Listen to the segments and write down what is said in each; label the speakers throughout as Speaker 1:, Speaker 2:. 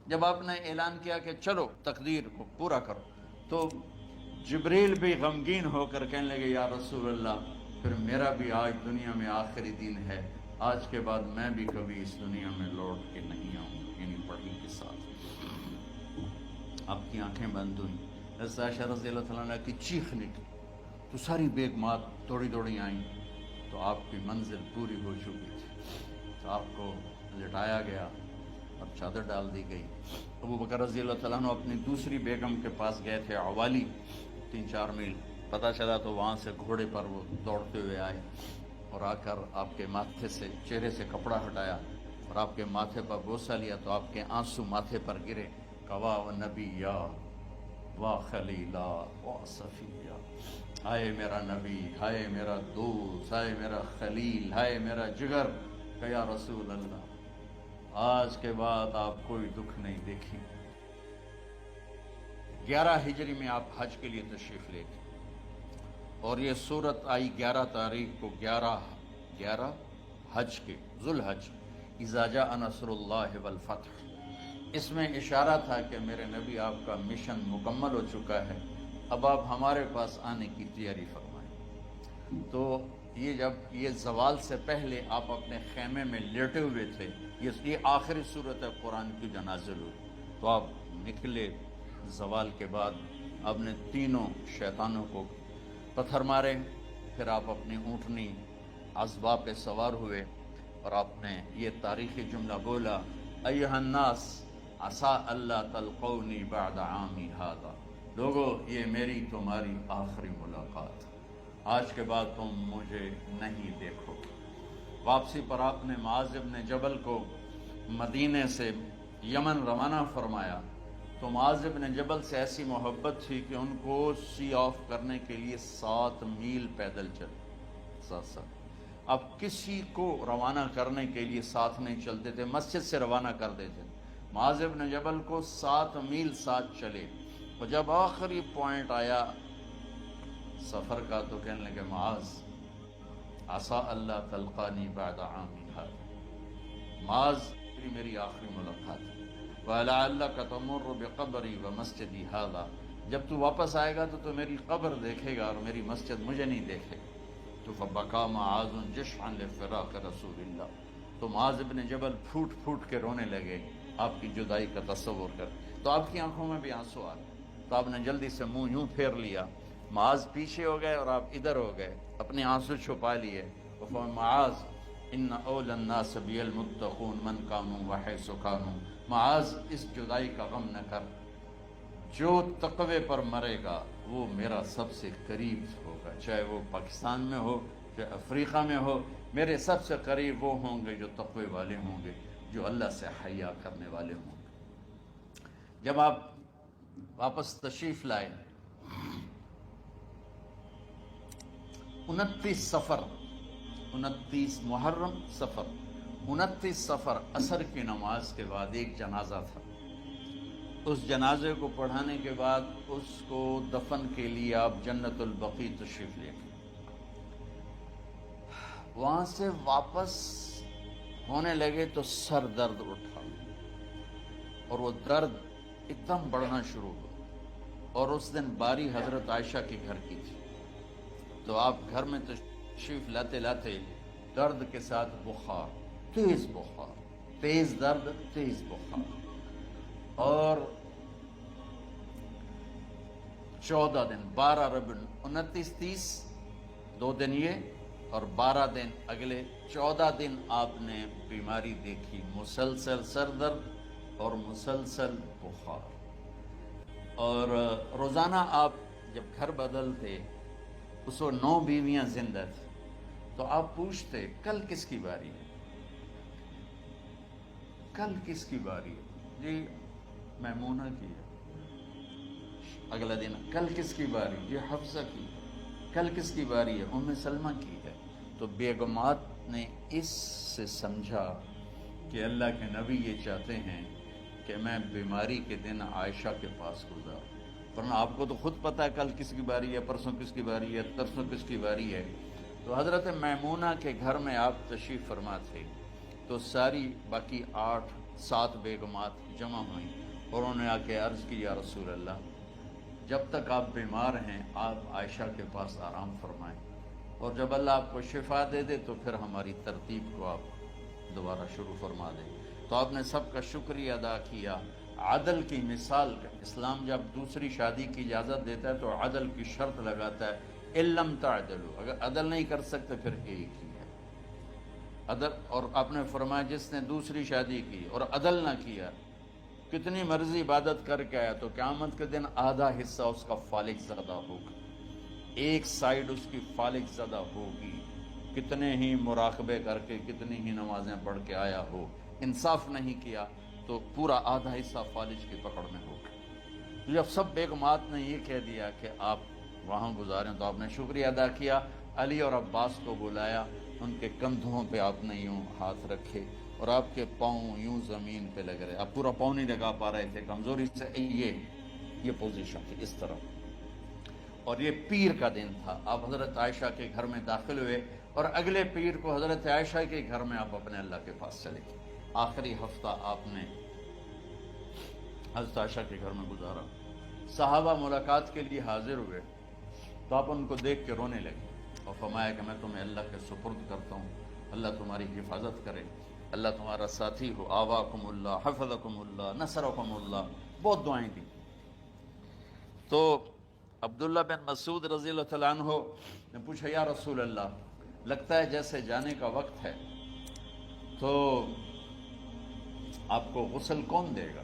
Speaker 1: جب آپ نے اعلان کیا کہ چلو تقدیر کو پورا کرو، تو جبریل بھی غمگین ہو کر کہنے لگے یا رسول اللہ پھر میرا بھی آج دنیا میں آخری دن ہے، آج کے بعد میں بھی کبھی اس دنیا میں لوٹ کے نہیں آؤں گا، یعنی پڑھی کے ساتھ آپ کی آنکھیں بند ہوئیں، حضرت عائشہ رضی اللہ تعالیٰ عنہ کی چیخ نکلی تو ساری بیگمات دوڑی دوڑی آئیں، تو آپ کی منزل پوری ہو چکی تھی، تو آپ کو لٹایا گیا اور چادر ڈال دی گئی۔ ابو بکر رضی اللہ تعالیٰ عنہ اپنی دوسری بیگم کے پاس گئے تھے عوالی، 3-4 میل، پتہ چلا تو وہاں سے گھوڑے پر وہ دوڑتے ہوئے آئے اور آ کر آپ کے ماتھے سے چہرے سے کپڑا ہٹایا اور آپ کے ماتھے پر بوسہ لیا تو آپ کے آنسو ماتھے پر گرے، کوا و نبیا واہ خلیلا واہ صفیہ، ہائے میرا نبی، ہائے میرا دوست، ہائے میرا خلیل، ہائے میرا جگر، کہ یا رسول اللہ آج کے بعد آپ کوئی دکھ نہیں دیکھیں۔ 11 ہجری میں آپ حج کے لیے تشریف لے گئے اور یہ صورت آئی 11 تاریخ کو، 11 حج کے، ذوالحج، اذا جاء نصر اللہ والفتح۔ اس میں اشارہ تھا کہ میرے نبی آپ کا مشن مکمل ہو چکا ہے، اب آپ ہمارے پاس آنے کی تیاری فرمائیں۔ تو یہ جب یہ زوال سے پہلے آپ اپنے خیمے میں لیٹے ہوئے تھے، یہ آخری صورت ہے قرآن کی جو نازل ہوئی، تو آپ نکلے زوال کے بعد، آپ نے تینوں شیطانوں کو پتھر مارے، پھر آپ اپنی اونٹنی عذبہ پہ سوار ہوئے اور آپ نے یہ تاریخی جملہ بولا، ایھا الناس عسیٰ اللہ تلقونی بعد عامی ھذا، لوگو یہ میری تمہاری آخری ملاقات، آج کے بعد تم مجھے نہیں دیکھو۔ واپسی پر آپ نے معاذ بن جبل کو مدینے سے یمن روانہ فرمایا، تو معاذ بن جبل سے ایسی محبت تھی کہ ان کو سی آف کرنے کے لیے 7 میل پیدل چلے، 7 اب کسی کو روانہ کرنے کے لیے ساتھ نہیں چلتے تھے، مسجد سے روانہ کر دیتے تھے، معاذ بن جبل کو 7 میل ساتھ چلے، اور جب آخری پوائنٹ آیا سفر کا تو کہنے لگے معاذ عسیٰ اللہ تلقانی بعد عامی ھذا، معاذ میری آخری ملاقات ہے، وَلَعَلَّكَ تَمُرُّ بِقَبْرِي وَمَسْجِدِي ھذا، جب تو واپس آئے گا تو میری قبر دیکھے گا اور میری مسجد مجھے نہیں دیکھے گا۔ تو فَبَكَىٰ مُعَاذٌ جِشْعًا لِفِرَاقِ رسول اللہ، تو معاذ بن جبل پھوٹ پھوٹ کے رونے لگے آپ کی جدائی کا تصور کر، تو آپ کی آنکھوں میں بھی آنسو آ گئے، تو آپ نے جلدی سے منہ یوں پھیر لیا، معاذ پیچھے ہو گئے اور آپ ادھر ہو گئے، اپنے آنسو چھپا لیے، وَفَرْمَا معاذ ان اول الناس بی المتقون من کانوا وحیث کانوا، معاذ اس جدائی کا غم نہ کر، جو تقوی پر مرے گا وہ میرا سب سے قریب ہوگا، چاہے وہ پاکستان میں ہو چاہے افریقہ میں ہو، میرے سب سے قریب وہ ہوں گے جو تقوی والے ہوں گے، جو اللہ سے حیا کرنے والے ہوں گے۔ جب آپ واپس تشریف لائے 29 صفر، 29 محرم صفر، 29 صفر عصر کی نماز کے بعد ایک جنازہ تھا، اس جنازے کو پڑھانے کے بعد اس کو دفن کے لیے آپ جنت البقیع تشریف لے گئے، وہاں سے واپس ہونے لگے تو سر درد اٹھا اور وہ درد ایک دم بڑھنا شروع ہوا، اور اس دن باری حضرت عائشہ کے گھر کی تھی، تو آپ گھر میں تشریف لاتے لاتے درد کے ساتھ بخار، تیز بخار، تیز درد، تیز بخار، اور 14 دن، 12 ربیع 29 30 2 دن یہ اور 12 دن اگلے 14 دن آپ نے بیماری دیکھی، مسلسل سر درد اور مسلسل بخار، اور روزانہ آپ جب گھر بدلتے اس وقت 9 بیویاں زندہ تھیں، تو آپ پوچھتے کل کس کی باری ہے، کل کس کی باری ہے، جی میمونہ کی ہے، اگلا دن کل کس کی باری، جی حفصہ کی، کل کس کی باری ہے، ام سلمہ کی ہے، تو بیگمات نے اس سے سمجھا کہ اللہ کے نبی یہ چاہتے ہیں کہ میں بیماری کے دن عائشہ کے پاس گزاروں، ورنہ آپ کو تو خود پتہ ہے کل کس کی باری ہے، پرسوں کس کی باری ہے، ترسوں کس کی باری ہے۔ تو حضرت میمونہ کے گھر میں آپ تشریف فرما تھے، تو ساری باقی 8 7 بیگمات جمع ہوئیں اور انہوں نے آ کے عرض کی یا رسول اللہ جب تک آپ بیمار ہیں آپ عائشہ کے پاس آرام فرمائیں، اور جب اللہ آپ کو شفا دے دے تو پھر ہماری ترتیب کو آپ دوبارہ شروع فرما دیں۔ تو آپ نے سب کا شکریہ ادا کیا۔ عدل کی مثال کا اسلام جب دوسری شادی کی اجازت دیتا ہے تو عدل کی شرط لگاتا ہے اِلَّمْ تَعْدِلُوا، اگر عدل نہیں کر سکتے پھر ایک ہی ہے عدل۔ اور آپ نے فرمایا جس نے دوسری شادی کی اور عدل نہ کیا کتنی مرضی عبادت کر کے آیا تو قیامت کے دن آدھا حصہ اس کا فالج زدہ ہوگا، ایک سائیڈ اس کی فالج زدہ ہوگی، کتنے ہی مراقبے کر کے کتنی ہی نمازیں پڑھ کے آیا ہو، انصاف نہیں کیا تو پورا آدھا حصہ فالج کی پکڑ میں ہوگا۔ جب سب بیگمات نے یہ کہہ دیا کہ آپ وہاں گزاریں تو آپ نے شکریہ ادا کیا، علی اور عباس کو بلایا، ان کے کندھوں پہ آپ نے یوں ہاتھ رکھے اور آپ کے پاؤں یوں زمین پہ لگ رہے، آپ پورا پاؤں نہیں لگا پا رہے تھے کمزوری سے، یہ پوزیشن تھی اس طرح۔ اور یہ پیر کا دن تھا، آپ حضرت عائشہ کے گھر میں داخل ہوئے اور اگلے پیر کو حضرت عائشہ کے گھر میں آپ اپنے اللہ کے پاس چلے گئے۔ آخری ہفتہ آپ نے حضرت عائشہ کے گھر میں گزارا۔ صحابہ ملاقات کے لیے حاضر ہوئے تو آپ ان کو دیکھ کے رونے لگے اور فرمایا کہ میں تمہیں اللہ کے سپرد کرتا ہوں، اللہ تمہاری حفاظت کرے، اللہ تمہارا ساتھی ہو، آواکم اللہ، حفظکم اللہ، نصرکم اللہ، بہت دعائیں دیں۔ تو عبداللہ بن مسعود رضی اللہ تعالیٰ عنہ نے پوچھا یا رسول اللہ لگتا ہے جیسے جانے کا وقت ہے، تو آپ کو غسل کون دے گا؟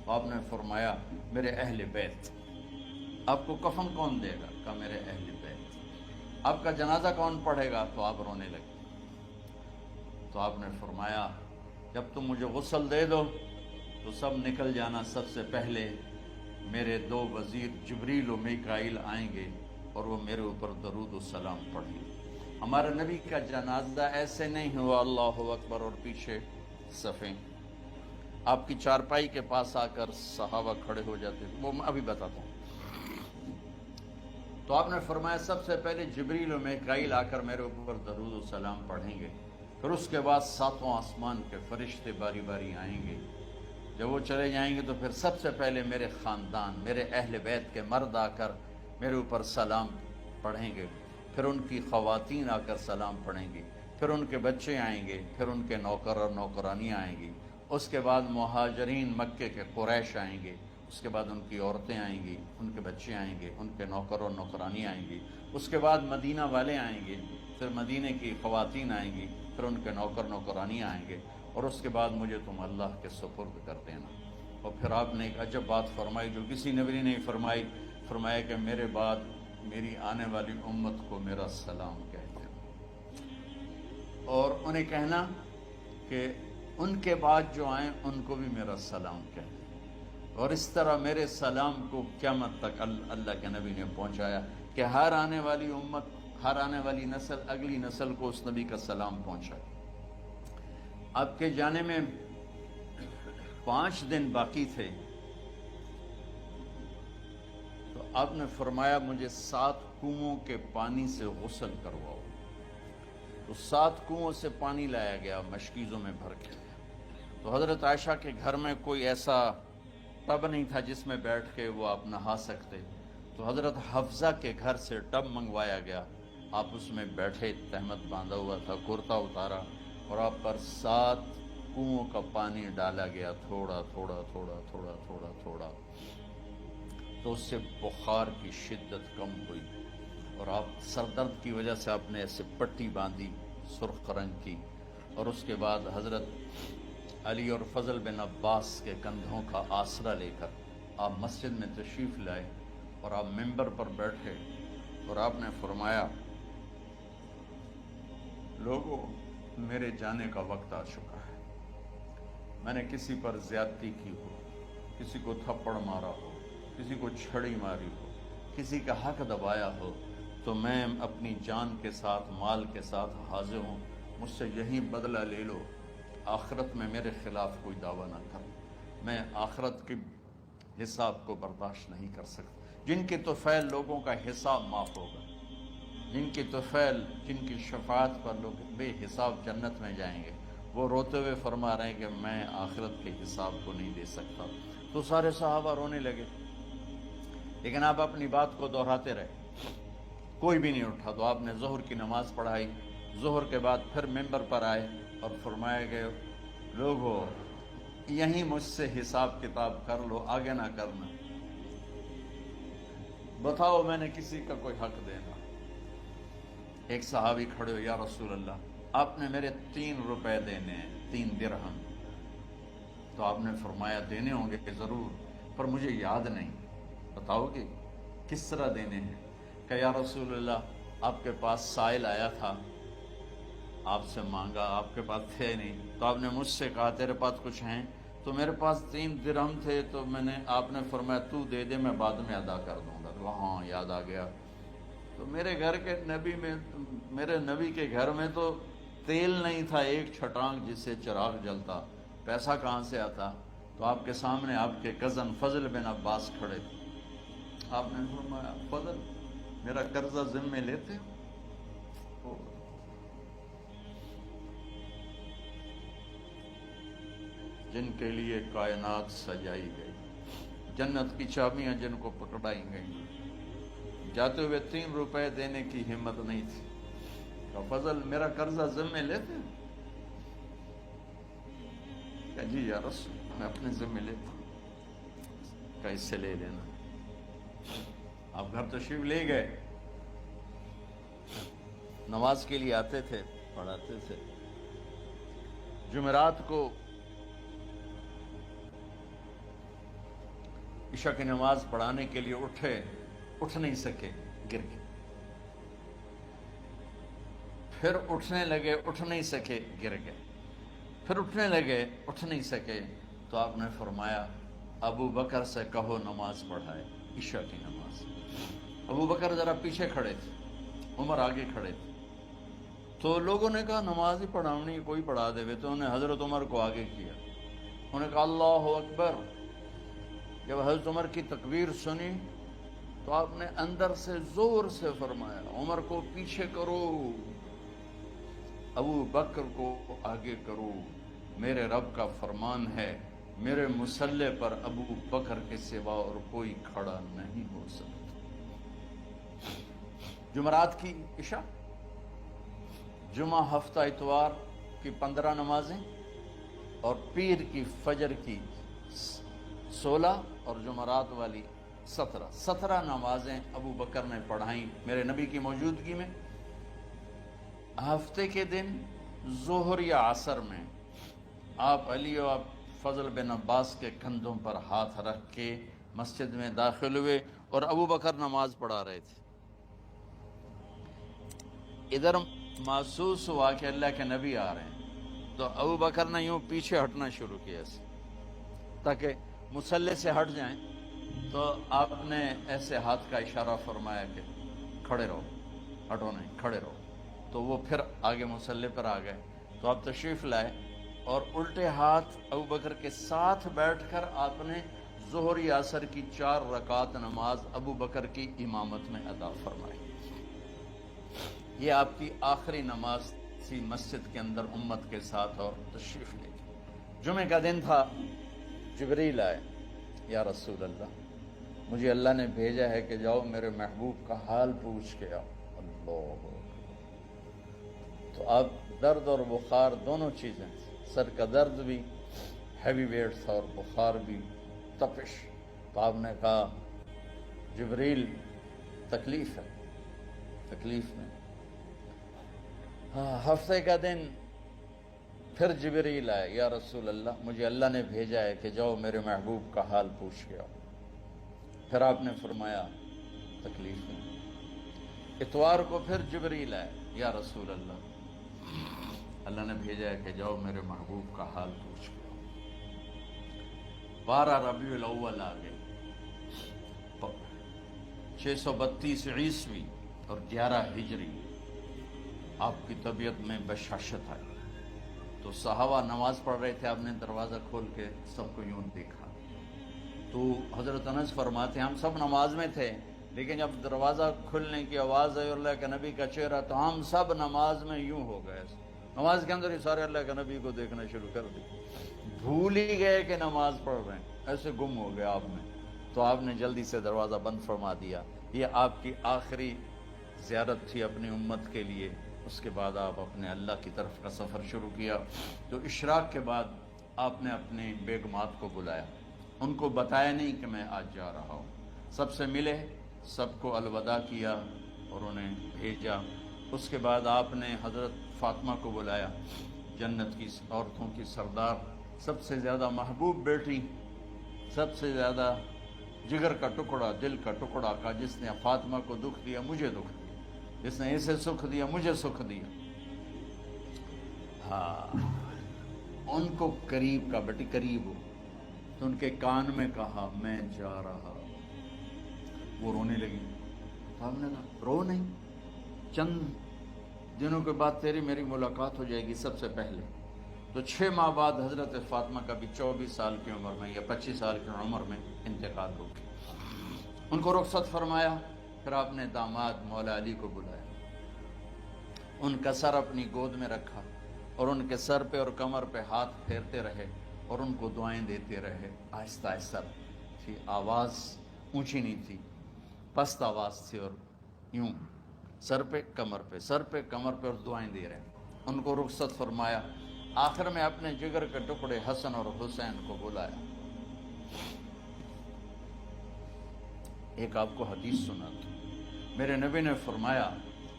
Speaker 1: آپ نے فرمایا میرے اہل بیت۔ آپ کو کفن کون دے گا؟ کہا میرے اہل بیت۔ آپ کا جنازہ کون پڑھے گا؟ تو آپ رونے لگے۔ تو آپ نے فرمایا جب تم مجھے غسل دے دو تو سب نکل جانا، سب سے پہلے میرے 2 وزیر جبریل و میکائیل آئیں گے اور وہ میرے اوپر درود و سلام پڑھیں گے۔ ہمارے نبی کا جنازہ ایسے نہیں ہوا اللہ اکبر اور پیچھے صفیں، آپ کی چارپائی کے پاس آ کر صحابہ کھڑے ہو جاتے، وہ میں ابھی بتاتا ہوں۔ تو آپ نے فرمایا سب سے پہلے جبریل و میکائیل آ کر میرے اوپر درود و سلام پڑھیں گے، پھر اس کے بعد 7 آسمان کے فرشتے باری باری آئیں گے۔ جب وہ چلے جائیں گے تو پھر سب سے پہلے میرے خاندان، میرے اہل بیت کے مرد آ کر میرے اوپر سلام پڑھیں گے، پھر ان کی خواتین آ کر سلام پڑھیں گی، پھر ان کے بچے آئیں گے، پھر ان کے نوکر اور نوکرانی آئیں گی، اس کے بعد مہاجرین مکے کے قریش آئیں گے، اس کے بعد ان کی عورتیں آئیں گی، ان کے بچے آئیں گے، ان کے نوکر اور نوکرانی آئیں گی، اس کے بعد مدینہ والے آئیں گے، پھر مدینے کی خواتین آئیں گی، پھر ان کے نوکر نوکرانی آئیں گے، اور اس کے بعد مجھے تم اللہ کے سپرد کر دینا۔ اور پھر آپ نے ایک عجب بات فرمائی جو کسی نبی نے نہیں فرمائی، فرمایا کہ میرے بعد میری آنے والی امت کو میرا سلام کہتے ہیں، اور انہیں کہنا کہ ان کے بعد جو آئیں ان کو بھی میرا سلام کہتے ہیں، اور اس طرح میرے سلام کو قیامت تک اللہ کے نبی نے پہنچایا کہ ہر آنے والی امت، ہر آنے والی نسل اگلی نسل کو اس نبی کا سلام پہنچائے۔ آپ کے جانے میں 5 دن باقی تھے تو آپ نے فرمایا مجھے 7 کنووں کے پانی سے غسل کرواؤ۔ تو 7 کنووں سے پانی لایا گیا مشکیزوں میں بھر کے۔ تو حضرت عائشہ کے گھر میں کوئی ایسا ٹب نہیں تھا جس میں بیٹھ کے وہ آپ نہا سکتے، تو حضرت حفصہ کے گھر سے ٹب منگوایا گیا، آپ اس میں بیٹھے، تہمت باندھا ہوا تھا، کرتا اتارا اور آپ پر 7 کنووں کا پانی ڈالا گیا، تھوڑا تھوڑا تھوڑا تھوڑا تھوڑا تھوڑا، تو اس سے بخار کی شدت کم ہوئی، اور آپ سر درد کی وجہ سے آپ نے ایسے پٹی باندھی سرخ رنگ کی، اور اس کے بعد حضرت علی اور فضل بن عباس کے کندھوں کا آسرا لے کر آپ مسجد میں تشریف لائے اور آپ ممبر پر بیٹھے اور آپ نے فرمایا لوگوں میرے جانے کا وقت آ چکا ہے، میں نے کسی پر زیادتی کی ہو، کسی کو تھپڑ مارا ہو، کسی کو چھڑی ماری ہو، کسی کا حق دبایا ہو، تو میں اپنی جان کے ساتھ، مال کے ساتھ حاضر ہوں، مجھ سے یہی بدلہ لے لو، آخرت میں میرے خلاف کوئی دعویٰ نہ کر، میں آخرت کے حساب کو برداشت نہیں کر سکتا۔ جن کے طفیل لوگوں کا حساب معاف ہوگا، جن کی طفیل، جن کی شفاعت پر لوگ بے حساب جنت میں جائیں گے، وہ روتے ہوئے فرما رہے ہیں کہ میں آخرت کے حساب کو نہیں دے سکتا. تو سارے صحابہ رونے لگے، لیکن آپ اپنی بات کو دہراتے رہے، کوئی بھی نہیں اٹھا. تو آپ نے ظہر کی نماز پڑھائی. ظہر کے بعد پھر ممبر پر آئے اور فرمایا کہ لوگو یہیں مجھ سے حساب کتاب کر لو، آگے نہ کرنا. بتاؤ میں نے کسی کا کوئی حق دینا. ایک صحابی کھڑے ہو، یا رسول اللہ آپ نے میرے 3 روپے دینے ہیں، 3 درہم. تو آپ نے فرمایا دینے ہوں گے کہ ضرور، پر مجھے یاد نہیں، بتاؤ کہ کس طرح دینے ہیں. کہ یا رسول اللہ آپ کے پاس سائل آیا تھا، آپ سے مانگا، آپ کے پاس تھے نہیں، تو آپ نے مجھ سے کہا تیرے پاس کچھ ہیں؟ تو میرے پاس 3 درہم تھے، تو آپ نے فرمایا تو دے دے، میں بعد میں ادا کر دوں گا. تو ہاں یاد آ گیا. تو میرے نبی کے گھر میں تو تیل نہیں تھا، ایک چھٹانگ جس سے چراغ جلتا، پیسہ کہاں سے آتا؟ تو آپ کے سامنے آپ کے کزن فضل بن عباس کھڑے تھے. آپ نے فرمایا فضل میرا قرضہ ذمے لیتے ہو؟ جن کے لیے کائنات سجائی گئی، جنت کی چابیاں جن کو پکڑائی گئی، جاتے ہوئے 3 روپے دینے کی ہمت نہیں تھی. کہ فضل میرا قرضہ ذمے لیتے ہو؟ کہ جی یا رسول میں اپنے ذمے لیتا ہوں. کہ اس سے لے لینا. آپ گھر تشریف لے گئے، نماز کے لیے آتے تھے، پڑھاتے تھے. جمعرات کو عشاء کی نماز پڑھانے کے لیے اٹھ نہیں سکے، گر گئے. پھر اٹھنے لگے، اٹھ نہیں سکے، گر گئے. پھر اٹھنے لگے، اٹھ نہیں سکے. تو آپ نے فرمایا ابو بکر سے کہو نماز پڑھائے، عشاء کی نماز. ابو بکر ذرا پیچھے کھڑے تھے، عمر آگے کھڑے تھے. تو لوگوں نے کہا نماز ہی پڑھاؤنی، کوئی پڑھا دے. تو انہوں نے حضرت عمر کو آگے کیا. انہوں نے کہا اللہ اکبر. جب حضرت عمر کی تکبیر سنی تو آپ نے اندر سے زور سے فرمایا عمر کو پیچھے کرو، ابو بکر کو آگے کرو. میرے رب کا فرمان ہے میرے مصلی پر ابو بکر کے سوا اور کوئی کھڑا نہیں ہو سکتا. جمعرات کی عشاء، جمعہ ہفتہ اتوار کی 15 نمازیں اور پیر کی فجر کی 16 اور جمعرات والی 17 نمازیں ابو بکر نے پڑھائیں میرے نبی کی موجودگی میں. ہفتے کے دن ظہر یا عصر میں آپ علی و فضل بن عباس کے کندھوں پر ہاتھ رکھ کے مسجد میں داخل ہوئے اور ابو بکر نماز پڑھا رہے تھے. ادھر محسوس ہوا کہ اللہ کے نبی آ رہے ہیں، تو ابو بکر نے یوں پیچھے ہٹنا شروع کیا تاکہ مصلی سے ہٹ جائیں. تو آپ نے ایسے ہاتھ کا اشارہ فرمایا کہ کھڑے رہو، ہٹو نہیں، کھڑے رہو. تو وہ پھر آگے مصلی پر آ گئے. تو آپ تشریف لائے اور الٹے ہاتھ ابو بکر کے ساتھ بیٹھ کر آپ نے ظہر یا عصر کی 4 رکعت نماز ابو بکر کی امامت میں ادا فرمائی. یہ آپ کی آخری نماز تھی مسجد کے اندر امت کے ساتھ، اور تشریف لے گئے. جمعے کا دن تھا، جبریل آئے، یا رسول اللہ مجھے اللہ نے بھیجا ہے کہ جاؤ میرے محبوب کا حال پوچھ کے آؤ. اللہ، تو اب درد اور بخار دونوں چیزیں، سر کا درد بھی ہیوی ویٹ تھا اور بخار بھی، تپش. تو آپ نے کہا جبریل تکلیف ہے، تکلیف میں. ہفتے کا دن پھر جبریل آئے، یا رسول اللہ مجھے اللہ نے بھیجا ہے کہ جاؤ میرے محبوب کا حال پوچھ کے آؤ. پھر آپ نے فرمایا تکلیف میں. اتوار کو پھر جبریل آئے، یا رسول اللہ اللہ نے بھیجا ہے کہ جاؤ میرے محبوب کا حال پوچھ کے آؤ. 12 ربیع الاول آ گئی، 632 عیسوی اور 11 ہجری. آپ کی طبیعت میں بشاشت آئی. تو صحابہ نماز پڑھ رہے تھے، آپ نے دروازہ کھول کے سب کو یوں دیکھا. تو حضرت انس فرماتے ہیں ہم سب نماز میں تھے، لیکن جب دروازہ کھلنے کی آواز آئی اور اللہ کے نبی کا چہرہ، تو ہم سب نماز میں یوں ہو گئے. نماز کے اندر ہی سارے اللہ کے نبی کو دیکھنا شروع کر دی، بھول ہی گئے کہ نماز پڑھ رہے ہیں، ایسے گم ہو گئے آپ میں. تو آپ نے جلدی سے دروازہ بند فرما دیا. یہ آپ کی آخری زیارت تھی اپنی امت کے لیے. اس کے بعد آپ اپنے اللہ کی طرف کا سفر شروع کیا. تو اشراق کے بعد آپ نے اپنی بیگمات کو بلایا، ان کو بتایا نہیں کہ میں آج جا رہا ہوں، سب سے ملے، سب کو الوداع کیا اور انہیں بھیجا. اس کے بعد آپ نے حضرت فاطمہ کو بلایا، جنت کی عورتوں کی سردار، سب سے زیادہ محبوب بیٹی، سب سے زیادہ جگر کا ٹکڑا، دل کا ٹکڑا کا، جس نے فاطمہ کو دکھ دیا مجھے دکھ دیا، جس نے اسے سکھ دیا مجھے سکھ دیا. ہاں، ان کو قریب کا، بیٹی قریب ہو. تو ان کے کان میں کہا میں جا رہا. وہ رونے لگی. تو ہم نے کہا رو نہیں، چند دنوں کے بعد تیری میری ملاقات ہو جائے گی سب سے پہلے. تو 6 ماہ بعد حضرت فاطمہ کا بھی 24 سال کی عمر میں یا 25 سال کی عمر میں انتقال ہو گیا. ان کو رخصت فرمایا. پھر آپ نے داماد مولا علی کو بلایا، ان کا سر اپنی گود میں رکھا اور ان کے سر پہ اور کمر پہ ہاتھ پھیرتے رہے اور ان کو دعائیں دیتے رہے. آہستہ آہستہ تھی، آواز اونچی نہیں تھی، پست آواز تھی، اور یوں سر پہ کمر پہ، سر پہ کمر پہ، اور دعائیں دے رہے. ان کو رخصت فرمایا. آخر میں اپنے جگر کے ٹکڑے حسن اور حسین کو بلایا. ایک آپ کو حدیث سنا تھی، میرے نبی نے فرمایا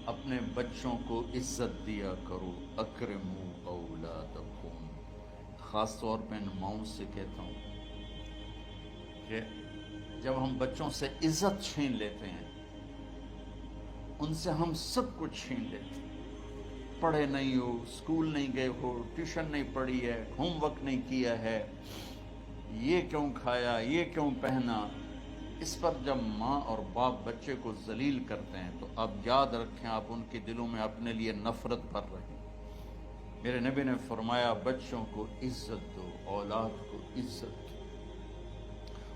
Speaker 1: اپنے بچوں کو عزت دیا کرو، اکرموا اولادکم. خاص طور پہ ان ماؤں سے کہتا ہوں کہ جب ہم بچوں سے عزت چھین لیتے ہیں، ان سے ہم سب کچھ چھین لیتے ہیں. پڑھے نہیں ہو، اسکول نہیں گئے ہو، ٹیوشن نہیں پڑھی ہے، ہوم ورک نہیں کیا ہے، یہ کیوں کھایا، یہ کیوں پہنا. اس پر جب ماں اور باپ بچے کو ذلیل کرتے ہیں تو اب یاد رکھیں آپ ان کے دلوں میں اپنے لیے نفرت بھر رہے ہیں. میرے نبی نے فرمایا بچوں کو عزت دو، اولاد کو عزت دو.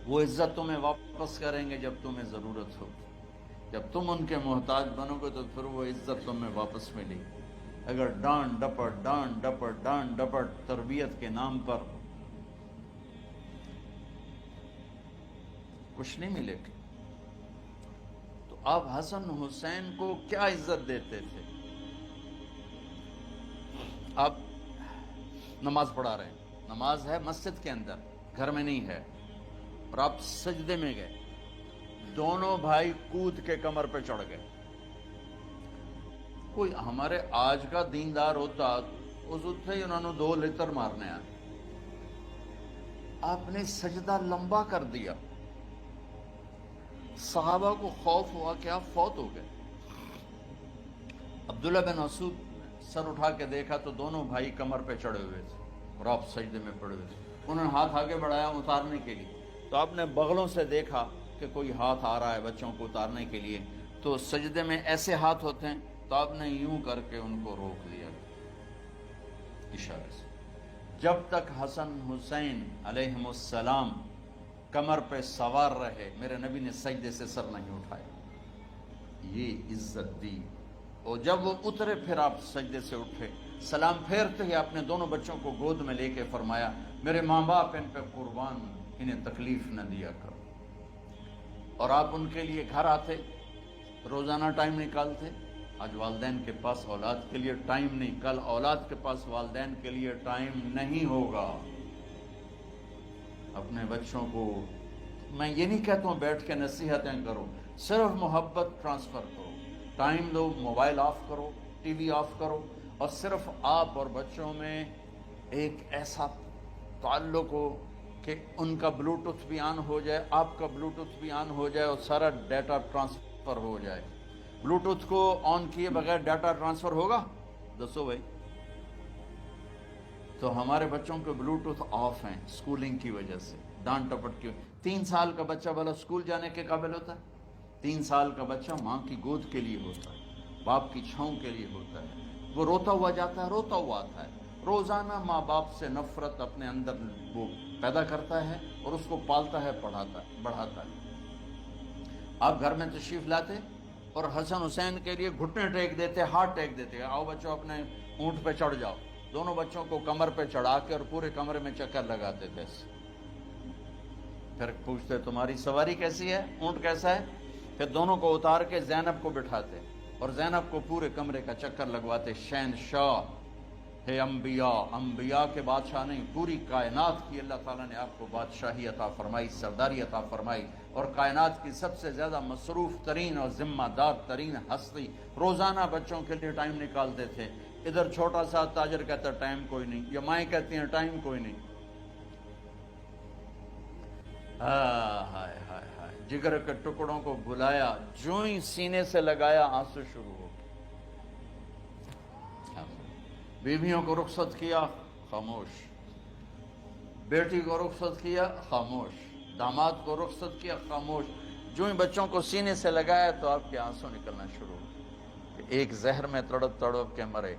Speaker 1: وہ عزت تمہیں واپس کریں گے جب تمہیں ضرورت ہوگی. جب تم ان کے محتاج بنو گے تو پھر وہ عزت تمہیں واپس ملے گی. اگر ڈانٹ ڈپٹ تربیت کے نام پر کچھ نہیں ملے گا. تو آپ حسن حسین کو کیا عزت دیتے تھے؟ آپ نماز پڑھا رہے ہیں، نماز ہے مسجد کے اندر، گھر میں نہیں ہے، اور آپ سجدے میں گئے، دونوں بھائی کود کے کمر پہ چڑھ گئے. کوئی ہمارے آج کا دیندار ہوتا اس وقت ہی انہوں نے 2 لتر مارنے آئے. آپ نے سجدہ لمبا کر دیا. صحابہ کو خوف ہوا کہ آپ فوت ہو گئے. عبداللہ بن مسعود سر اٹھا کے دیکھا تو دونوں بھائی کمر پہ چڑھے ہوئے تھے اور آپ سجدے میں پڑے ہوئے تھے. انہوں نے ہاتھ آگے بڑھایا اتارنے کے لیے، تو آپ نے بغلوں سے دیکھا کہ کوئی ہاتھ آ رہا ہے بچوں کو اتارنے کے لیے. تو سجدے میں ایسے ہاتھ ہوتے ہیں، تو آپ نے یوں کر کے ان کو روک دیا اشارے سے. جب تک حسن حسین علیہم السلام کمر پہ سوار رہے میرے نبی نے سجدے سے سر نہیں اٹھایا. یہ عزت دی. اور جب وہ اترے پھر آپ سجدے سے اٹھے، سلام پھیرتے ہی اپنے دونوں بچوں کو گود میں لے کے فرمایا میرے ماں باپ ان پہ قربان، انہیں تکلیف نہ دیا کرو. اور آپ ان کے لیے گھر آتے، روزانہ ٹائم نکالتے. آج والدین کے پاس اولاد کے لیے ٹائم نہیں، کل اولاد کے پاس والدین کے لیے ٹائم نہیں ہوگا. اپنے بچوں کو میں یہ نہیں کہتا ہوں بیٹھ کے نصیحتیں کرو، صرف محبت ٹرانسفر کرو، ٹائم دو، موبائل آف کرو، ٹی وی آف کرو، اور صرف آپ اور بچوں میں ایک ایسا تعلق ہو کہ ان کا بلوٹوتھ بھی آن ہو جائے، آپ کا بلوٹوتھ بھی آن ہو جائے، اور سارا ڈیٹا ٹرانسفر ہو جائے. بلوٹوتھ کو آن کیے بغیر ڈیٹا ٹرانسفر ہوگا؟ دسو بھائی. تو ہمارے بچوں کے بلوٹوتھ آف ہیں سکولنگ کی وجہ سے، ڈانٹ ٹپٹ کی. 3 سال کا بچہ بھلا سکول جانے کے قابل ہوتا ہے؟ 3 سال کا بچہ ماں کی گود کے لیے ہوتا ہے، باپ کی چھاؤں کے لیے ہوتا ہے. وہ روتا ہوا جاتا ہے، روتا ہوا آتا ہے. روزانہ ماں باپ سے نفرت اپنے اندر وہ پیدا کرتا ہے اور اس کو پالتا ہے، بڑھاتا ہے. آپ گھر میں تشریف لاتے اور حسن حسین کے لیے گھٹنے ٹیک دیتے، ہاتھ ٹیک دیتے. آؤ بچوں اپنے اونٹ پہ چڑھ جاؤ. دونوں بچوں کو کمر پہ چڑھا کے اور پورے کمرے میں چکر لگاتے تھے. پھر پوچھتے تمہاری سواری کیسی ہے, اونٹ کیسا ہے؟ پھر دونوں کو اتار کے زینب کو بٹھاتے اور زینب کو پورے کمرے کا چکر لگواتے. شہنشاہ ہے انبیاء, انبیاء کے بادشاہ نہیں, پوری کائنات کی اللہ تعالیٰ نے آپ کو بادشاہی عطا فرمائی, سرداری عطا فرمائی, اور کائنات کی سب سے زیادہ مصروف ترین اور ذمہ دار ترین ہستی. روزانہ بچوں کے لیے ٹائم نکالتے تھے. ادھر چھوٹا سا تاجر کہتا ہے ٹائم کوئی نہیں, یا مائیں کہتی ہیں ٹائم کوئی نہیں. ہائے ہائے ہائے, جگر کے ٹکڑوں کو بلایا, جو ہی سینے سے لگایا آنسو شروع ہو گئے. بیویوں کو رخصت کیا, خاموش. بیٹی کو رخصت کیا, خاموش. داماد کو رخصت کیا, خاموش. جو ہی بچوں کو سینے سے لگایا تو آپ کے آنسو نکلنا شروع ہو. ایک زہر میں تڑپ تڑپ کے مرے,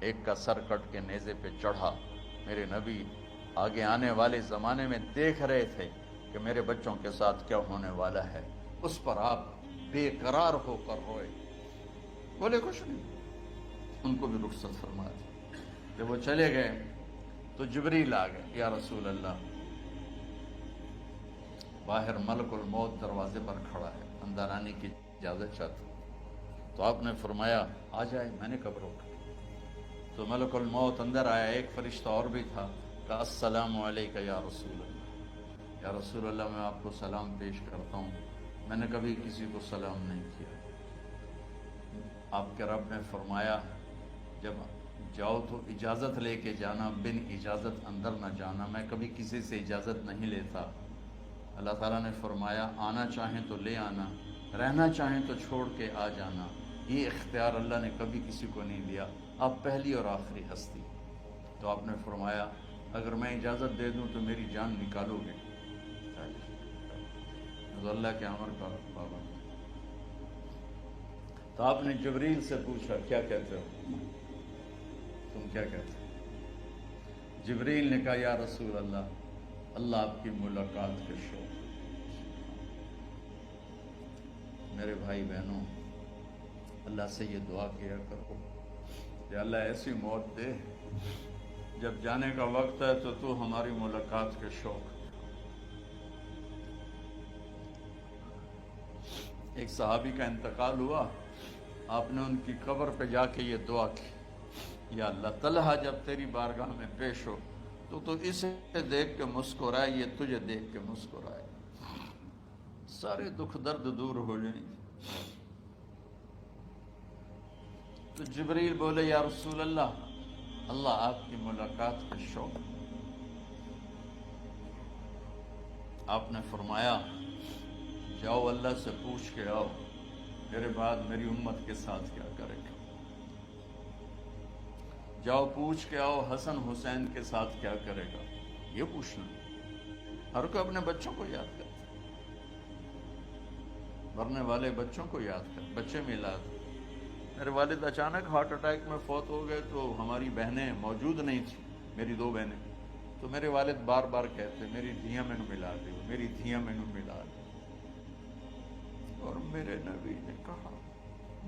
Speaker 1: ایک کا سر کٹ کے نیزے پہ چڑھا. میرے نبی آگے آنے والے زمانے میں دیکھ رہے تھے کہ میرے بچوں کے ساتھ کیا ہونے والا ہے. اس پر آپ بے قرار ہو کر روئے, بولے کچھ نہیں. ان کو بھی رخصت فرما دی. جب وہ چلے گئے تو جبریل آ گئے, یا رسول اللہ, باہر ملک الموت دروازے پر کھڑا ہے, اندر آنے کی اجازت چاہتا ہوں. تو آپ نے فرمایا آ جائے. میں نے کب روکا؟ تو ملک الموت اندر آیا. ایک فرشتہ اور بھی تھا, کہا السلام علیکہ یا رسول اللہ. یا رسول اللہ, میں آپ کو سلام پیش کرتا ہوں, میں نے کبھی کسی کو سلام نہیں کیا. آپ کے رب نے فرمایا جب جاؤ تو اجازت لے کے جانا, بن اجازت اندر نہ جانا. میں کبھی کسی سے اجازت نہیں لیتا. اللہ تعالیٰ نے فرمایا آنا چاہیں تو لے آنا, رہنا چاہیں تو چھوڑ کے آ جانا. یہ اختیار اللہ نے کبھی کسی کو نہیں دیا. آپ پہلی اور آخری ہستی. تو آپ نے فرمایا اگر میں اجازت دے دوں تو میری جان نکالو گے؟ تو اللہ کے امر کا پابند. تو آپ نے جبریل سے پوچھا کیا کہتے ہو, تم کیا کہتے ہو؟ جبریل نے کہا یا رسول اللہ, اللہ آپ کی ملاقات کے شوق. میرے بھائی بہنوں, اللہ سے یہ دعا کیا کرو کہ اللہ ایسی موت دے جب جانے کا وقت ہے تو ہماری ملاقات کے شوق. ایک صحابی کا انتقال ہوا, آپ نے ان کی قبر پہ جا کے یہ دعا کی, یا اللہ طلحہ جب تیری بارگاہ میں پیش ہو تو اسے دیکھ کے مسکرائے, یہ تجھے دیکھ کے مسکرائے, سارے دکھ درد دور ہو جائیں. تو جبریل بولے یا رسول اللہ, اللہ آپ کی ملاقات کے شوق. آپ نے فرمایا جاؤ اللہ سے پوچھ کے آؤ میرے بعد میری امت کے ساتھ کیا کرے گا. جاؤ پوچھ کے آؤ حسن حسین کے ساتھ کیا کرے گا. یہ پوچھنا, ہر کوئی اپنے بچوں کو یاد کرتا, مرنے والے بچوں کو یاد کر. بچے میلاد, میرے والد اچانک ہارٹ اٹیک میں فوت ہو گئے تو ہماری بہنیں موجود نہیں تھیں, میری 2 بہنیں. تو میرے والد بار بار کہتے میری دھیاں میں ملا دے, میری دھیاں میں ملا دے. اور میرے نبی نے کہا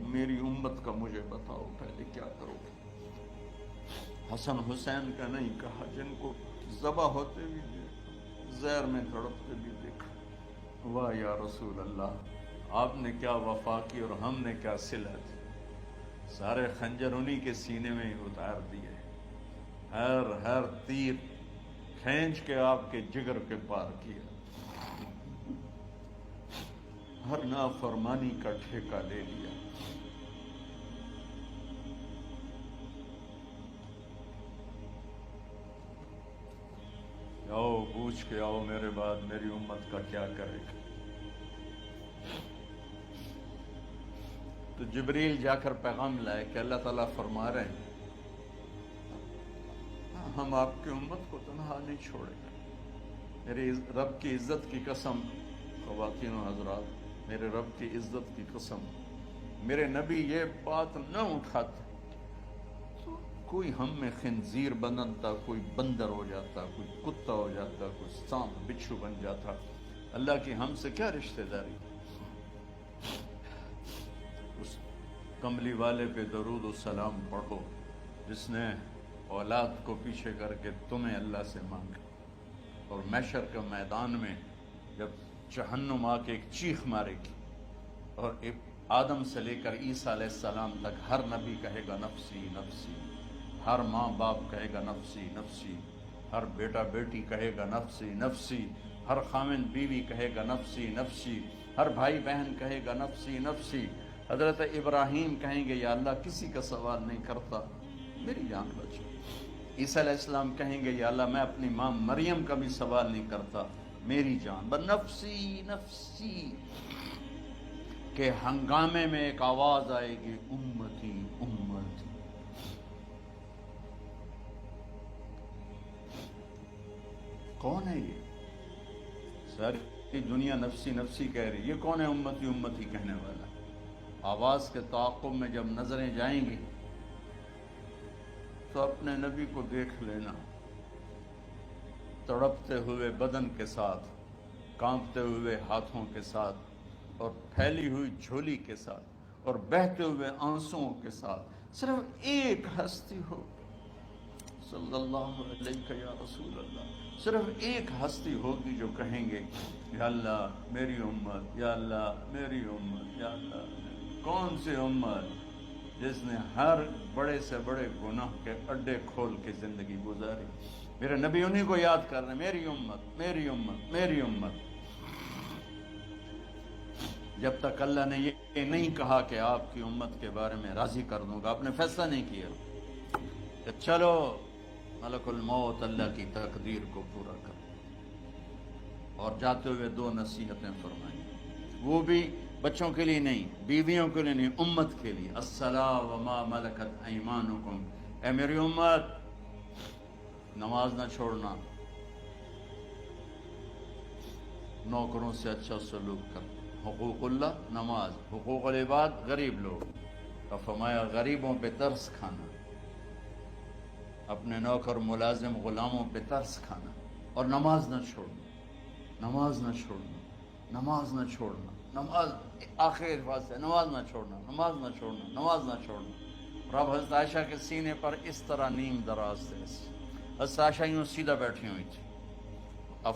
Speaker 1: میری امت کا مجھے بتاؤ پہلے کیا کرو گے. حسن حسین کا نہیں کہا, جن کو ذبح ہوتے بھی دیکھا, زہر میں تڑپتے بھی دیکھا. واہ یا رسول اللہ, آپ نے کیا وفا کی اور ہم نے کیا صلہ دی. سارے خنجر انہی کے سینے میں ہی اتار دیے, ہر تیر کھینچ کے آپ کے جگر کے پار کیا, ہر نافرمانی کا ٹھیکہ لے لیا. آؤ پوچھ کے آؤ میرے بعد میری امت کا کیا کرے گا. تو جبریل جا کر پیغام لائے کہ اللہ تعالیٰ فرما رہے ہیں ہم آپ کی امت کو تنہا نہیں چھوڑیں گے. میرے رب کی عزت کی قسم, خواتین و حضرات, میرے رب کی عزت کی قسم, میرے نبی یہ بات نہ اٹھاتے تو کوئی ہم میں خنزیر بنتا, کوئی بندر ہو جاتا, کوئی کتا ہو جاتا, کوئی سانپ بچھو بن جاتا. اللہ کی ہم سے کیا رشتہ داری. اس کملی والے پہ درود و سلام پڑھو, جس نے اولاد کو پیچھے کر کے تمہیں اللہ سے مانگا، اور محشر کے میدان میں جب جہنم آ کے ایک چیخ مارے گی اور ایک آدم سے لے کر عیسیٰ علیہ السلام تک ہر نبی کہے گا نفسی نفسی، ہر ماں باپ کہے گا نفسی نفسی، ہر بیٹا بیٹی کہے گا نفسی نفسی، ہر خامن بیوی کہے گا نفسی نفسی، ہر بھائی بہن کہے گا نفسی نفسی۔ حضرت ابراہیم کہیں گے یا اللہ کسی کا سوال نہیں کرتا، میری جان بچ۔ عیسیٰ علیہ السلام کہیں گے یا اللہ میں اپنی ماں مریم کا بھی سوال نہیں کرتا، میری جان بس نفسی نفسی۔ کہ ہنگامے میں ایک آواز آئے گی امتی امتی۔ کون ہے یہ؟ ساری دنیا نفسی نفسی کہہ رہی، یہ کون ہے امتی امتی کہنے والا؟ آواز کے تعاقب میں جب نظریں جائیں گی تو اپنے نبی کو دیکھ لینا، تڑپتے ہوئے بدن کے ساتھ، کانپتے ہوئے ہاتھوں کے ساتھ، اور پھیلی ہوئی جھولی کے ساتھ، اور بہتے ہوئے آنسوؤں کے ساتھ صرف ایک ہستی ہو، صلی اللہ علیہ یا رسول اللہ، صرف ایک ہستی ہوگی جو کہیں گے یا اللہ میری امت، یا اللہ میری امت، یا اللہ۔ کون سی امت؟ جس نے ہر بڑے سے بڑے گناہ کے اڈے کھول کے زندگی گزاری۔ میرے نبی انہیں کو یاد کر رہے ہیں، میری امت میری امت میری امت۔ جب تک اللہ نے یہ نہیں کہا کہ آپ کی امت کے بارے میں راضی کر دوں گا، آپ نے فیصلہ نہیں کیا کہ چلو ملک الموت اللہ کی تقدیر کو پورا کر، اور جاتے ہوئے دو نصیحتیں فرمائیں، وہ بھی بچوں کے لیے نہیں، بیویوں کے لیے نہیں، امت کے لیے۔ الصلاۃ وما ملکت ایمانکم، اے میری امت نماز نہ چھوڑنا، نوکروں سے اچھا سلوک کر، حقوق اللہ نماز، حقوق العباد غریب لوگ، اور فرمایا غریبوں پہ ترس کھانا، اپنے نوکر ملازم غلاموں پہ ترس کھانا، اور نماز نہ چھوڑنا، نماز نہ چھوڑنا، نماز نہ چھوڑنا، نماز آخر الفاظ ہے، نماز نہ چھوڑنا، نماز نہ چھوڑنا، نماز نہ چھوڑنا۔ اور اب حضرت عائشہ کے سینے پر اس طرح نیم دراز تھے، حضرت عائشہ یوں سیدھا بیٹھی ہوئی تھی، اب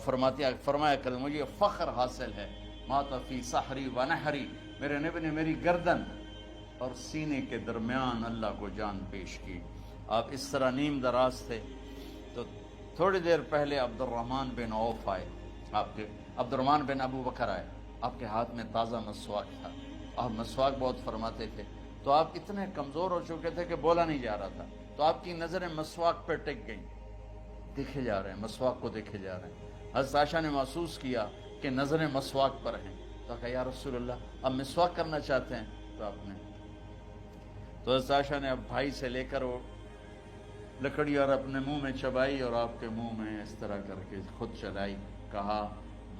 Speaker 1: فرمایا کریں مجھے فخر حاصل ہے، مات فی سحری و نحری، میرے نبی نے میری گردن اور سینے کے درمیان اللہ کو جان پیش کی۔ آپ اس طرح نیم دراز تھے تو تھوڑی دیر پہلے عبد الرحمن بن عوف آئے، آپ کے عبد الرحمن بن ابو بکر آئے، آپ کے ہاتھ میں تازہ مسواک تھا، آپ مسواک بہت فرماتے تھے، تو آپ اتنے کمزور ہو چکے تھے کہ بولا نہیں جا رہا تھا، تو آپ کی نظریں مسواک پہ ٹک گئیں، دیکھے جا رہے ہیں، مسواک کو دیکھے جا رہے ہیں۔ حضرت عائشہ نے محسوس کیا کہ نظریں مسواک پر ہیں، تو کہا یا رسول اللہ اب مسواک کرنا چاہتے ہیں، تو آپ نے تو حضرت عائشہ نے اب بھائی سے لے کر وہ لکڑی اور اپنے منہ میں چبائی، اور آپ کے منہ میں اس طرح کر کے خود چلائی، کہا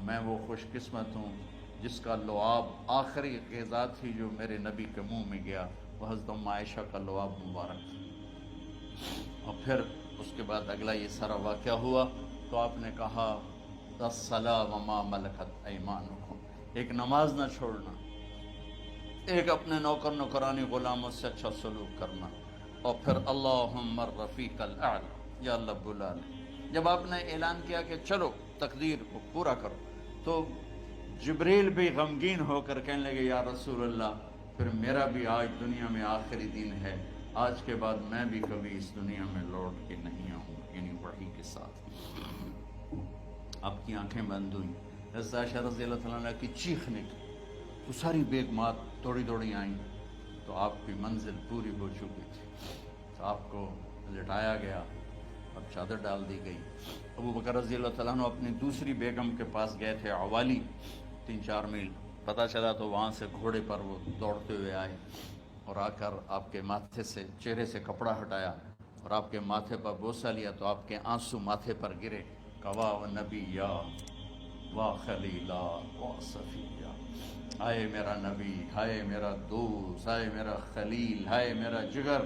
Speaker 1: میں وہ خوش قسمت ہوں جس کا لعاب آخری غذا تھی جو میرے نبی کے منہ میں گیا، وہ حضرت ام عائشہ کا لعاب مبارک تھا۔ اور پھر اس کے بعد اگلا یہ سارا واقعہ ہوا، تو آپ نے کہا الصلاۃ وما ملکت ایمانکم، ایک نماز نہ چھوڑنا، ایک اپنے نوکر نوکرانی غلاموں سے اچھا سلوک کرنا، اور پھر اللہم الرفیق الاعلی، یا اللہ بلا لے۔ جب آپ نے اعلان کیا کہ چلو تقدیر کو پورا کرو، تو جبریل بھی غمگین ہو کر کہنے لگے یا رسول اللہ پھر میرا بھی آج دنیا میں آخری دن ہے، آج کے بعد میں بھی کبھی اس دنیا میں لوٹ کے نہیں آؤں، یعنی وحی کے ساتھ۔ آپ کی آنکھیں بند ہوئیں، حضرت عائشہ رضی اللہ تعالیٰ عنہ کی چیخ نکلی، تو ساری بیگمات دوڑی دوڑی آئیں، تو آپ کی منزل پوری ہو چکی تھی، تو آپ کو لٹایا گیا اور چادر ڈال دی گئی۔ ابو بکر رضی اللہ تعالیٰ عنہ اپنی دوسری بیگم کے پاس گئے تھے عوالی، 3-4 میل، پتہ چلا تو وہاں سے گھوڑے پر وہ دوڑتے ہوئے آئے، اور آ کر آپ کے ماتھے سے چہرے سے کپڑا ہٹایا اور آپ کے ماتھے پر بوسہ لیا، تو آپ کے آنسو ماتھے پر گرے، کوا و نبیا و خلیلا و صفیہ، ہائے میرا نبی، ہائے میرا دوست، ہائے میرا خلیل، ہائے میرا جگر،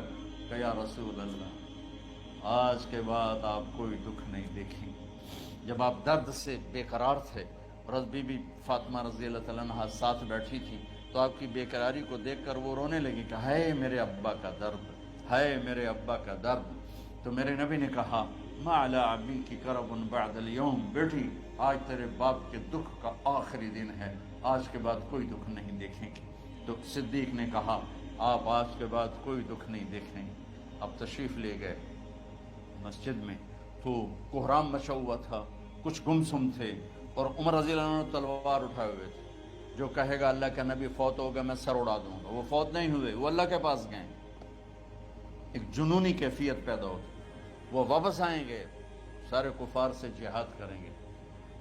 Speaker 1: کہ یا رسول اللہ آج کے بعد آپ کوئی دکھ نہیں دیکھیں گے۔ جب آپ درد سے بے قرار تھے اور بی بی فاطمہ رضی اللہ تعالیٰ عنہ ساتھ بیٹھی تھی، تو آپ کی بے قراری کو دیکھ کر وہ رونے لگی کہ ہائے میرے ابا کا درد، ہے میرے ابا کا درد. تو میرے نبی نے کہا ما علی ابی کی کرب بعد اليوم، بیٹی آج تیرے باپ کے دکھ کا آخری دن ہے، آج کے بعد کوئی دکھ نہیں دیکھیں گے. تو صدیق نے کہا آپ آج کے بعد کوئی دکھ نہیں دیکھیں گے. اب تشریف لے گئے مسجد میں تو کوہرام مچا ہوا تھا، کچھ گمسم تھے، اور عمر رضی اللہ عنہ تلوار اٹھائے ہوئے تھے. جو کہے گا اللہ کا نبی فوت ہو گیا میں سر اڑا دوں گا، وہ فوت نہیں ہوئے، وہ اللہ کے پاس گئے. ایک جنونی کیفیت پیدا ہوتی، وہ واپس آئیں گے، سارے کفار سے جہاد کریں گے.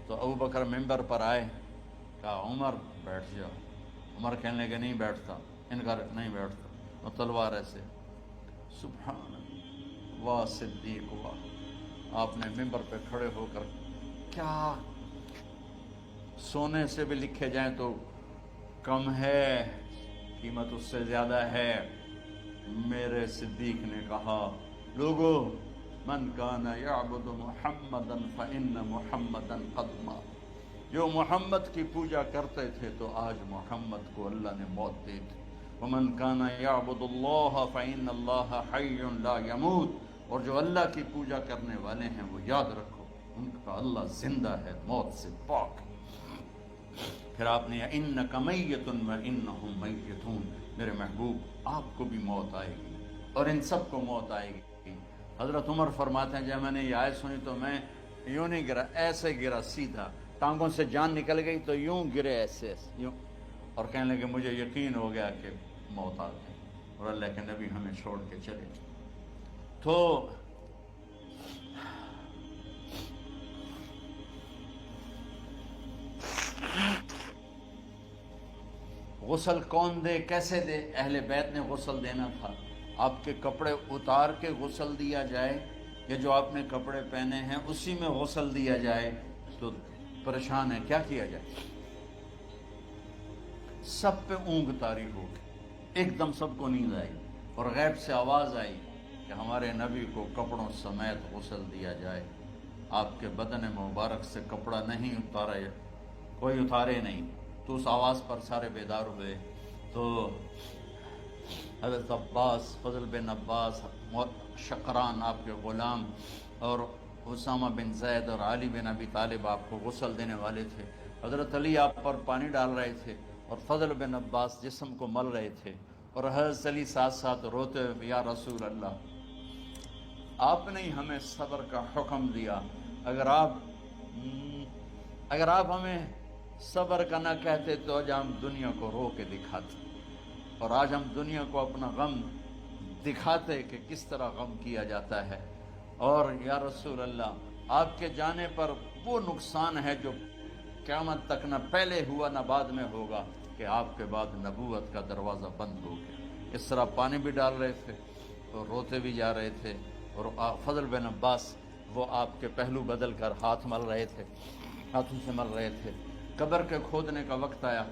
Speaker 1: تو ابو بکر ممبر پر آئے، کہا عمر بیٹھ جاؤ. عمر کہنے لگے نہیں بیٹھتا، انکار نہیں بیٹھتا. وہ تلوار ایسے، سبحان اللہ، واہ صدیق واہ. آپ نے ممبر پہ کھڑے ہو کر، کیا سونے سے بھی لکھے جائیں تو کم ہے، قیمت اس سے زیادہ ہے. میرے صدیق نے کہا لوگو من کان یعبد محمدا فإن محمدا قد مات. جو محمد کی پوجا کرتے تھے تو آج محمد کو اللہ نے موت دی تھی. ومن کان یعبد اللہ فإن اللہ حی لا یموت. اور جو اللہ کی پوجا کرنے والے ہیں وہ یاد رکھو ان کا اللہ زندہ ہے، موت سے پاک. پھر آپ نے انک میت وانہم میتون، میرے محبوب آپ کو بھی موت آئے گی اور ان سب کو موت آئے گی. حضرت عمر فرماتے ہیں جب میں نے یہ آیت سنی تو میں یوں نہیں گرا، ایسے گرا سیدھا، ٹانگوں سے جان نکل گئی تو یوں گرے ایسے یوں، اور کہنے لگے مجھے یقین ہو گیا کہ موت آ گئی اور اللہ کے نبی ہمیں چھوڑ کے چلے. تو غسل کون دے، کیسے دے؟ اہل بیت نے غسل دینا تھا. آپ کے کپڑے اتار کے غسل دیا جائے یا جو آپ نے کپڑے پہنے ہیں اسی میں غسل دیا جائے؟ تو پریشان ہے کیا کیا جائے. سب پہ اونگ طاری ہو گئی، ایک دم سب کو نیند آئی اور غیب سے آواز آئی کہ ہمارے نبی کو کپڑوں سمیت غسل دیا جائے. آپ کے بدن مبارک سے کپڑا نہیں اتارے، کوئی اتارے نہیں. تو اس آواز پر سارے بیدار ہوئے. تو حضرت عباس، فضل بن عباس، شقران آپ کے غلام، اور اسامہ بن زید اور علی بن ابی طالب آپ کو غسل دینے والے تھے. حضرت علی آپ پر پانی ڈال رہے تھے اور فضل بن عباس جسم کو مل رہے تھے، اور حضرت علی ساتھ ساتھ روتے ہوئے یا رسول اللہ آپ نے ہمیں صبر کا حکم دیا، اگر آپ ہمیں صبر کا نہ کہتے تو آج ہم دنیا کو رو کے دکھاتے، اور آج ہم دنیا کو اپنا غم دکھاتے کہ کس طرح غم کیا جاتا ہے. اور یا رسول اللہ آپ کے جانے پر وہ نقصان ہے جو قیامت تک نہ پہلے ہوا نہ بعد میں ہوگا، کہ آپ کے بعد نبوت کا دروازہ بند ہو گیا. اس طرح پانی بھی ڈال رہے تھے اور روتے بھی جا رہے تھے، اور فضل بن عباس وہ آپ کے پہلو بدل کر ہاتھ مل رہے تھے، ہاتھوں سے مل رہے تھے. قبر کے کھودنے کا وقت آیا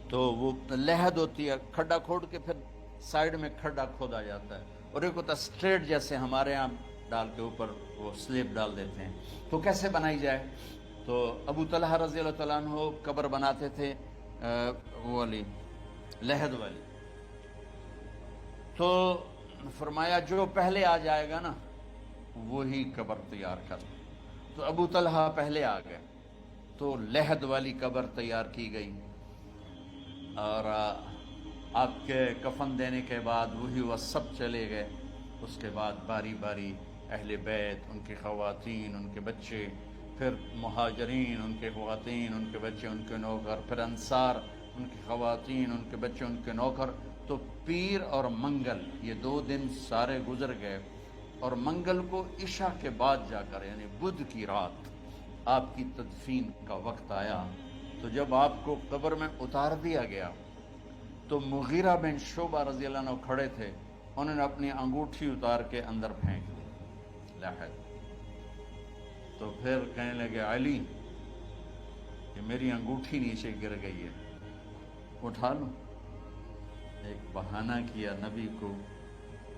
Speaker 1: تو وہ لحد ہوتی ہے، کھڈا کھود کے پھر سائیڈ میں کھڈا کھودا جاتا ہے، اور ایک ہوتا اسٹریٹ جیسے ہمارے ہاں ڈال کے اوپر وہ سلیب ڈال دیتے ہیں. تو کیسے بنائی جائے؟ تو ابو طلحہ رضی اللہ تعالیٰ عنہ قبر بناتے تھے وہ والی لحد والی. تو فرمایا جو پہلے آ جائے گا نا وہی قبر تیار کر. تو ابو طلحہ پہلے آ گئے تو لحد والی قبر تیار کی گئی، اور آپ کے کفن دینے کے بعد وہی وہ سب چلے گئے. اس کے بعد باری باری اہل بیت، ان کی خواتین، ان کے بچے، پھر مہاجرین، ان کے خواتین، ان کے بچے، ان کے نوکر، پھر انصار، ان کی خواتین، ان کے بچے، ان کے نوکر. تو پیر اور منگل یہ 2 دن سارے گزر گئے، اور منگل کو عشاء کے بعد جا کر یعنی بدھ کی رات آپ کی تدفین کا وقت آیا. تو جب آپ کو قبر میں اتار دیا گیا تو مغیرہ بن شعبہ رضی اللہ عنہ کھڑے تھے، انہوں نے اپنی انگوٹھی اتار کے اندر پھینک دی لحد. تو پھر کہنے لگے علی کہ میری انگوٹھی نیچے گر گئی ہے، اٹھا لوں. ایک بہانہ کیا نبی کو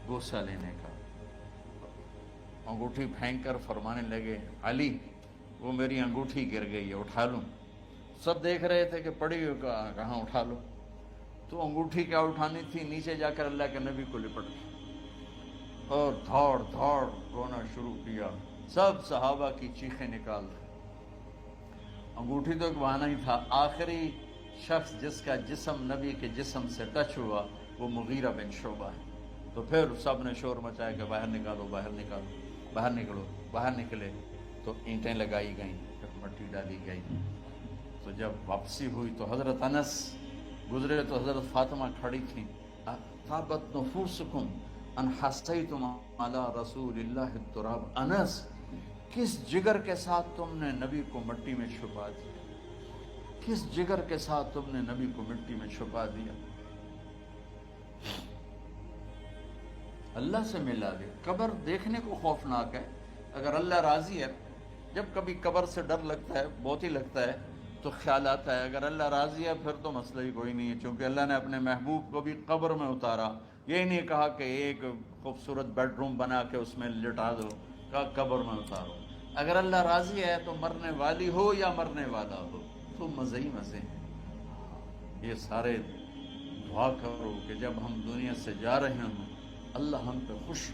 Speaker 1: بوسہ لینے کا، انگوٹھی پھینک کر فرمانے لگے علی وہ میری انگوٹھی گر گئی ہے، اٹھا لوں. سب دیکھ رہے تھے کہ پڑی ہوئی کہاں اٹھا لو. تو انگوٹھی کیا اٹھانی تھی، نیچے جا کر اللہ کے نبی کو لپٹ گئی. اور دھاڑ دھاڑ رونا شروع کیا. سب صحابہ کی چیخیں نکال دی. انگوٹھی تو ایک بہانہ ہی تھا. آخری شخص جس کا جسم نبی کے جسم سے ٹچ ہوا وہ مغیرہ بن شعبہ ہے. تو پھر سب نے شور مچایا کہ باہر نکالو باہر نکالو باہر نکلو. باہر نکلے تو اینٹیں لگائی گئیں, پھر مٹی ڈالی گئی. تو جب واپسی ہوئی تو حضرت انس گزرے تو حضرت فاطمہ کھڑی تھیں. طابت نفوسکم ان حسیتم علی رسول اللہ التراب. انس, کس جگر کے ساتھ تم نے نبی کو مٹی میں چھپا دیا؟ کس جگر کے ساتھ تم نے نبی کو مٹی میں چھپا دیا؟ اللہ سے ملا دے. قبر دیکھنے کو خوفناک ہے. اگر اللہ راضی ہے, جب کبھی قبر سے ڈر لگتا ہے, بہت ہی لگتا ہے, تو خیال آتا ہے اگر اللہ راضی ہے پھر تو مسئلہ ہی کوئی نہیں ہے, چونکہ اللہ نے اپنے محبوب کو بھی قبر میں اتارا. یہ نہیں کہا کہ ایک خوبصورت بیڈ روم بنا کے اس میں لٹا دو, کہا قبر میں اتارو. اگر اللہ راضی ہے تو مرنے والی ہو یا مرنے والا ہو تو مزے ہی مزے ہیں. یہ سارے دعا کرو کہ جب ہم دنیا سے جا رہے ہوں اللہ ہم پہ خوش,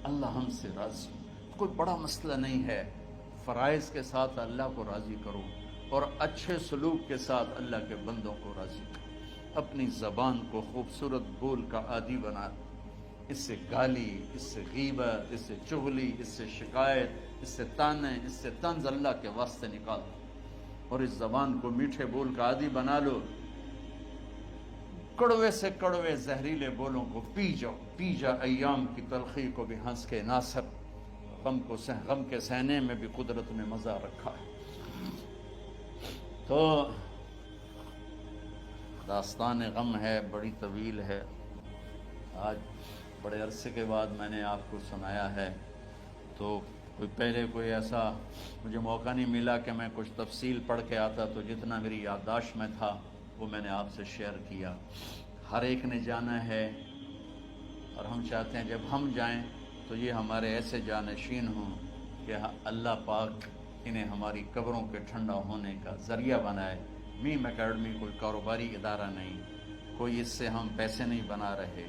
Speaker 1: اللہ ہم سے راضی. کوئی بڑا مسئلہ نہیں ہے. فرائض کے ساتھ اللہ کو راضی کرو اور اچھے سلوک کے ساتھ اللہ کے بندوں کو راضی کرو. اپنی زبان کو خوبصورت بول کا عادی بنا. اس سے گالی, اس سے غیبت, اس سے چغلی, اس سے شکایت, اس سے تانے, اس سے طنز اللہ کے واسطے نکال دو اور اس زبان کو میٹھے بول کا عادی بنا لو. کڑوے سے کڑوے زہریلے بولوں کو پی جاؤ, پی جا ایام کی تلخی کو بھی ہنس کے ناصر. غم کے سہنے میں بھی قدرت نے مزہ رکھا ہے. تو داستان غم ہے, بڑی طویل ہے. آج بڑے عرصے کے بعد میں نے آپ کو سنایا ہے. تو پہلے کوئی ایسا مجھے موقع نہیں ملا کہ میں کچھ تفصیل پڑھ کے آتا, تو جتنا میری یادداشت میں تھا وہ میں نے آپ سے شیئر کیا. ہر ایک نے جانا ہے اور ہم چاہتے ہیں جب ہم جائیں تو یہ ہمارے ایسے جانشین ہوں کہ اللہ پاک انہیں ہماری قبروں کے ٹھنڈا ہونے کا ذریعہ بنائے. میم اکیڈمی کوئی کاروباری ادارہ نہیں, کوئی اس سے ہم پیسے نہیں بنا رہے,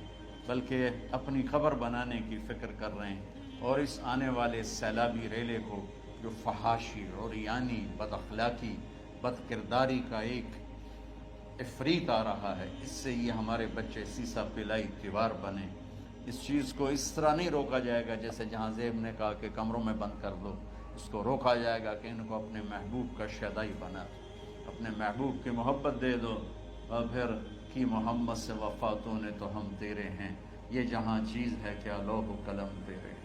Speaker 1: بلکہ اپنی قبر بنانے کی فکر کر رہے ہیں. اور اس آنے والے سیلابی ریلے کو جو فحاشی, عریانی, بد اخلاقی, بد کرداری کا ایک افریت آ رہا ہے, اس سے یہ ہمارے بچے سیسا پلائی تیوار بنے. اس چیز کو اس طرح نہیں روکا جائے گا جیسے جہاں زیب نے کہا کہ کمروں میں بند کر دو. اس کو روکا جائے گا کہ ان کو اپنے محبوب کا شیدائی بنا, اپنے محبوب کی محبت دے دو. اور پھر کی محمد سے وفاتوں نے تو ہم تیرے ہیں, یہ جہاں چیز ہے کیا لوح و قلم تیرے ہیں.